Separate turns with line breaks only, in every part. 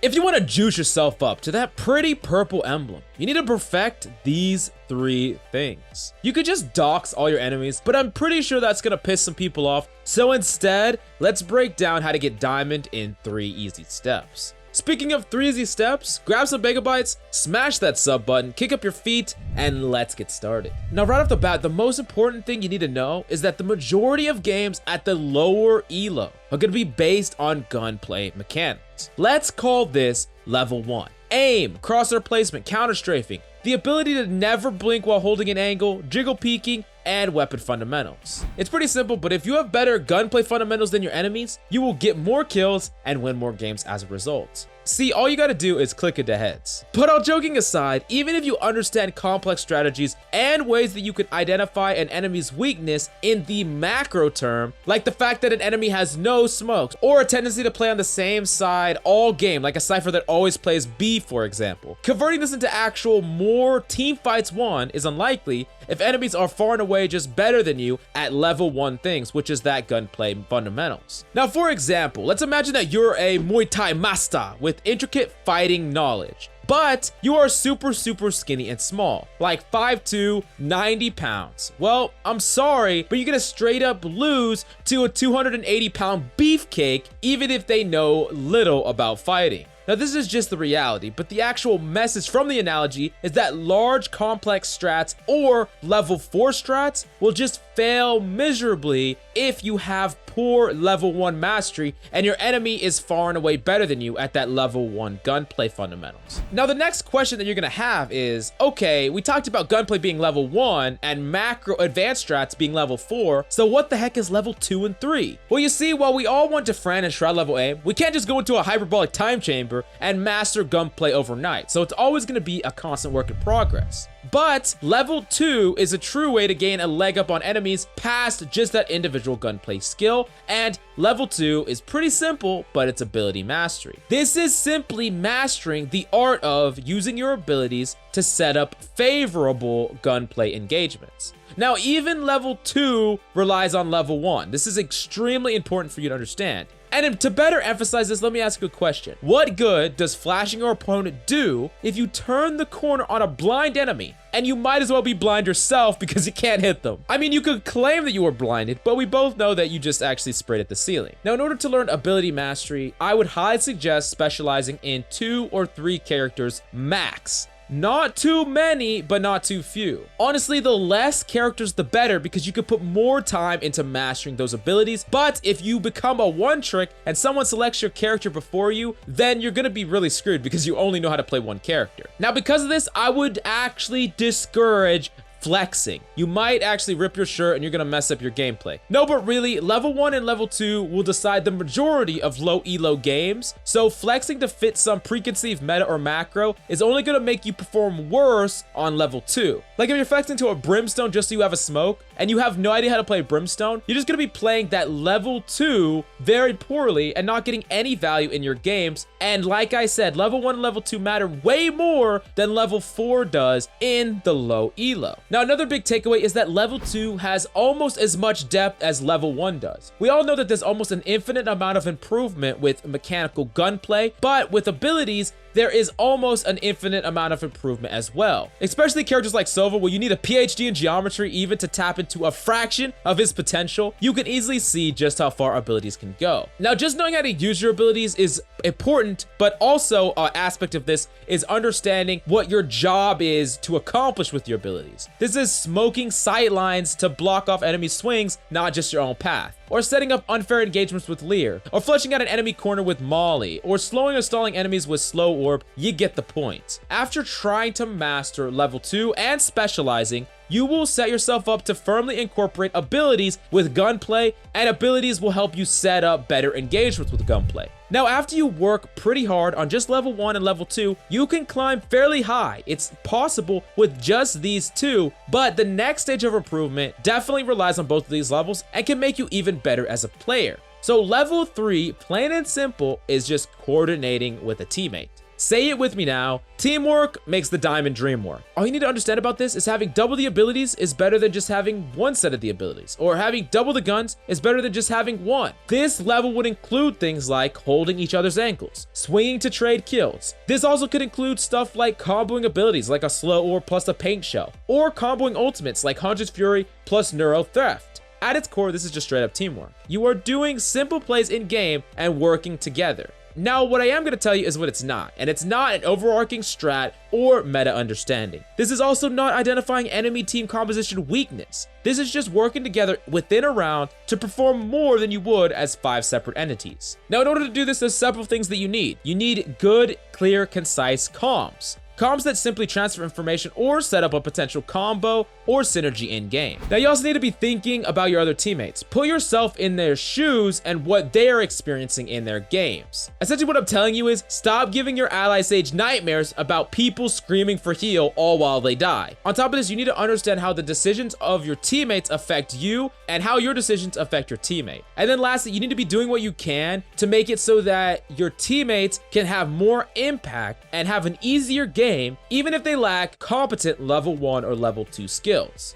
If you want to juice yourself up to that pretty purple emblem, you need to perfect these 3 things. You could just dox all your enemies, but I'm pretty sure that's gonna piss some people off. So instead, let's break down how to get diamond in 3 easy steps. Speaking of 3 easy steps, grab some megabytes, smash that sub button, kick up your feet, and let's get started. Now, right off the bat, the most important thing you need to know is that the majority of games at the lower elo are gonna be based on gunplay mechanics. Let's call this level 1. Aim, crosshair placement, counter strafing, the ability to never blink while holding an angle, jiggle peeking, and weapon fundamentals. It's pretty simple, but if you have better gunplay fundamentals than your enemies, you will get more kills and win more games as a result. See, all you gotta do is click into heads. But all joking aside, even if you understand complex strategies and ways that you can identify an enemy's weakness in the macro term, like the fact that an enemy has no smokes, or a tendency to play on the same side all game, like a Cypher that always plays B, for example, converting this into actual more team fights won is unlikely if enemies are far and away just better than you at level 1 things, which is that gunplay fundamentals. Now, for example, let's imagine that you're a Muay Thai master with intricate fighting knowledge, but you are super skinny and small, like 5'2", 90 pounds. Well, I'm sorry, but you're gonna straight up lose to a 280-pound beefcake, even if they know little about fighting. Now, this is just the reality, but the actual message from the analogy is that large complex strats or level 4 strats will just fail miserably if you have poor level 1 mastery and your enemy is far and away better than you at that level 1 gunplay fundamentals. Now, the next question that you're gonna have is, okay, we talked about gunplay being level 1 and macro advanced strats being level 4, so what the heck is level 2 and 3? Well, you see, while we all want to Fran and Shroud level aim, we can't just go into a hyperbolic time chamber and master gunplay overnight, so it's always gonna be a constant work in progress. But level 2 is a true way to gain a leg up on enemies past just that individual gunplay skill, and level 2 is pretty simple, but it's ability mastery. This is simply mastering the art of using your abilities to set up favorable gunplay engagements. Now, even level 2 relies on level 1. This is extremely important for you to understand. And to better emphasize this, let me ask you a question. What good does flashing your opponent do if you turn the corner on a blind enemy and you might as well be blind yourself because you can't hit them? I mean, you could claim that you were blinded, but we both know that you just actually sprayed at the ceiling. Now, in order to learn ability mastery, I would highly suggest specializing in 2 or 3 characters max. Not too many, but not too few. Honestly, the less characters, the better, because you could put more time into mastering those abilities. But if you become a one trick and someone selects your character before you, then you're gonna be really screwed because you only know how to play one character. Now, because of this, I would actually discourage flexing. You might actually rip your shirt and you're gonna mess up your gameplay. No, but really, level 1 and level 2 will decide the majority of low elo games, so flexing to fit some preconceived meta or macro is only gonna make you perform worse on level 2. Like if you're flexing to a brimstone just so you have a smoke, and you have no idea how to play brimstone, you're just gonna be playing that level 2 very poorly and not getting any value in your games. And like I said, level 1 and level 2 matter way more than level 4 does in the low elo. Now, another big takeaway is that level 2 has almost as much depth as level 1 does. We all know that there's almost an infinite amount of improvement with mechanical gunplay, but with abilities, there is almost an infinite amount of improvement as well. Especially characters like Sova, where you need a PhD in geometry even to tap into a fraction of his potential. You can easily see just how far abilities can go. Now, just knowing how to use your abilities is important, but also an aspect of this is understanding what your job is to accomplish with your abilities. This is smoking sight lines to block off enemy swings, not just your own path, or setting up unfair engagements with Leer, or fleshing out an enemy corner with Molly, or slowing or stalling enemies with Slow Orb. You get the point. After trying to master level 2 and specializing, you will set yourself up to firmly incorporate abilities with gunplay, and abilities will help you set up better engagements with gunplay. Now, after you work pretty hard on just level 1 and level 2, you can climb fairly high. It's possible with just these 2, but the next stage of improvement definitely relies on both of these levels and can make you even better as a player. So level 3, plain and simple, is just coordinating with a teammate. Say it with me now. Teamwork makes the diamond dream work. All you need to understand about this is having double the abilities is better than just having one set of the abilities, or having double the guns is better than just having one. This level would include things like holding each other's ankles, swinging to trade kills. This also could include stuff like comboing abilities like a slow ore plus a paint shell, or comboing ultimates like Hunter's Fury plus Neuro Theft. At its core, this is just straight up teamwork. You are doing simple plays in game and working together. Now, what I am going to tell you is what it's not, and it's not an overarching strat or meta understanding. This is also not identifying enemy team composition weakness. This is just working together within a round to perform more than you would as 5 separate entities. Now, in order to do this, there's several things that you need. You need good, clear, concise comms. Comms that simply transfer information or set up a potential combo or synergy in game. Now, you also need to be thinking about your other teammates. Put yourself in their shoes and what they are experiencing in their games. Essentially, what I'm telling you is stop giving your ally Sage nightmares about people screaming for heal all while they die. On top of this, you need to understand how the decisions of your teammates affect you and how your decisions affect your teammate. And then lastly, you need to be doing what you can to make it so that your teammates can have more impact and have an easier game, even if they lack competent level 1 or level 2 skills.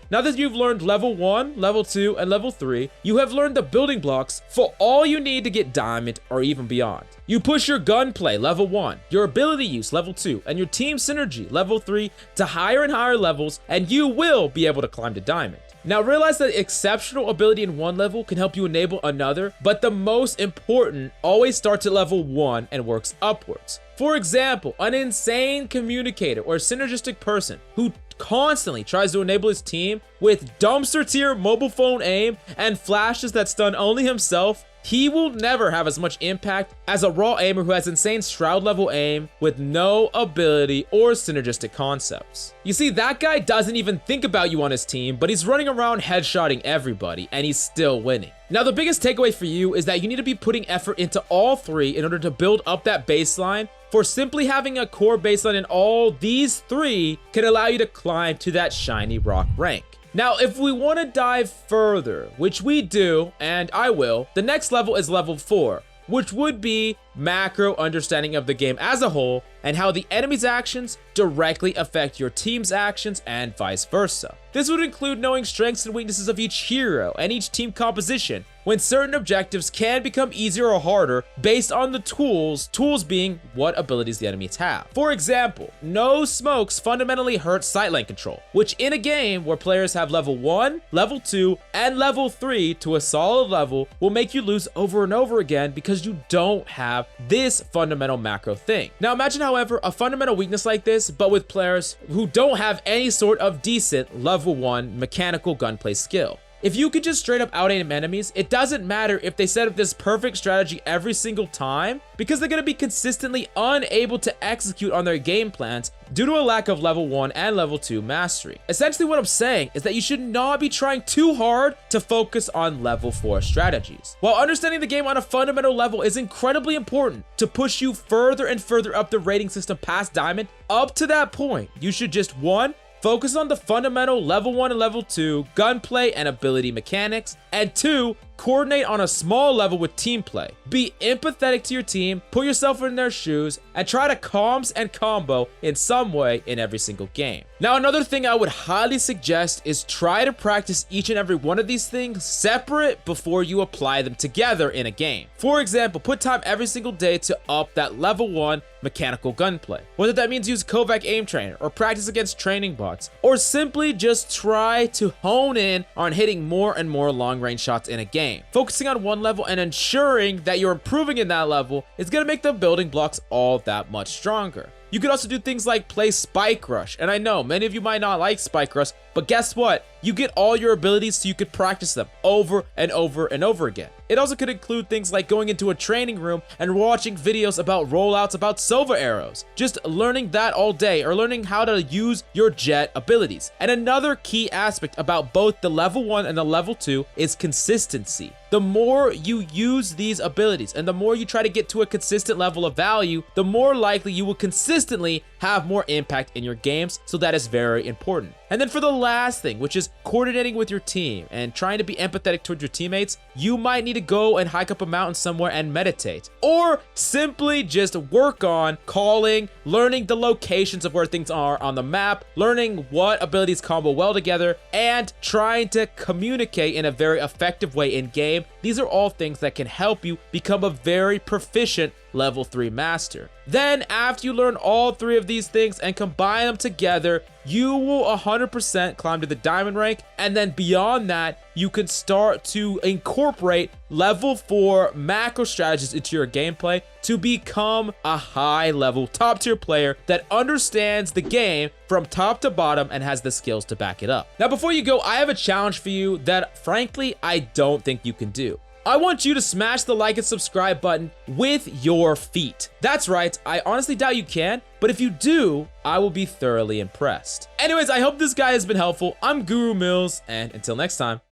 Now that you've learned level 1, level 2, and level 3, you have learned the building blocks for all you need to get diamond or even beyond. You push your gunplay level 1, your ability use level 2, and your team synergy level 3 to higher and higher levels, and you will be able to climb to diamond. Now realize that exceptional ability in one level can help you enable another, but the most important always starts at level 1 and works upwards. For example, an insane communicator or synergistic person who constantly tries to enable his team with dumpster tier mobile phone aim and flashes that stun only himself, he will never have as much impact as a raw aimer who has insane shroud level aim with no ability or synergistic concepts. You see, that guy doesn't even think about you on his team, but he's running around headshotting everybody and he's still winning. Now, the biggest takeaway for you is that you need to be putting effort into all 3 in order to build up that baseline, for simply having a core baseline in all these 3 can allow you to climb to that shiny rock rank. Now, if we want to dive further, which we do, and I will, the next level is level 4, which would be macro understanding of the game as a whole and how the enemy's actions directly affect your team's actions and vice versa. This would include knowing strengths and weaknesses of each hero and each team composition, when certain objectives can become easier or harder based on the tools being what abilities the enemies have. For example, no smokes fundamentally hurt sight lane control, which in a game where players have level 1, level 2, and level 3 to a solid level will make you lose over and over again because you don't have this fundamental macro thing. Now imagine, however, a fundamental weakness like this, but with players who don't have any sort of decent level 1 mechanical gunplay skill. If you could just straight up out-aim enemies, it doesn't matter if they set up this perfect strategy every single time, because they're going to be consistently unable to execute on their game plans due to a lack of level 1 and level 2 mastery. Essentially, what I'm saying is that you should not be trying too hard to focus on level 4 strategies. While understanding the game on a fundamental level is incredibly important to push you further and further up the rating system past diamond, up to that point, you should just 1, focus on the fundamental level 1 and level 2 gunplay and ability mechanics, and 2, coordinate on a small level with team play. Be empathetic to your team, put yourself in their shoes, and try to comms and combo in some way in every single game. Now, another thing I would highly suggest is try to practice each and every one of these things separate before you apply them together in a game. For example, put time every single day to up that level 1 mechanical gunplay. Whether that means use Kovac Aim Trainer or practice against training bots, or simply just try to hone in on hitting more and more long-range shots in a game. Focusing on one level and ensuring that you're improving in that level is going to make the building blocks all that much stronger. You could also do things like play Spike Rush, and I know many of you might not like Spike Rush, but guess what? You get all your abilities so you could practice them over and over and over again. It also could include things like going into a training room and watching videos about rollouts about Sova arrows. Just learning that all day, or learning how to use your jet abilities. And another key aspect about both the level 1 and the level 2 is consistency. the more you use these abilities and the more you try to get to a consistent level of value, the more likely you will consistently have more impact in your games. So that is very important. And then for the last thing, which is coordinating with your team and trying to be empathetic towards your teammates, you might need to go and hike up a mountain somewhere and meditate, or simply just work on calling, learning the locations of where things are on the map, learning what abilities combo well together, and trying to communicate in a very effective way in game. These are all things that can help you become a very proficient level 3 master. Then after you learn all 3 of these things and combine them together, you will 100% climb to the diamond rank. And then beyond that, you can start to incorporate level 4 macro strategies into your gameplay to become a high level top tier player that understands the game from top to bottom and has the skills to back it up. Now, before you go, I have a challenge for you that frankly, I don't think you can do. I want you to smash the like and subscribe button with your feet. That's right, I honestly doubt you can, but if you do, I will be thoroughly impressed. Anyways, I hope this guide has been helpful. I'm Guru Mills, and until next time.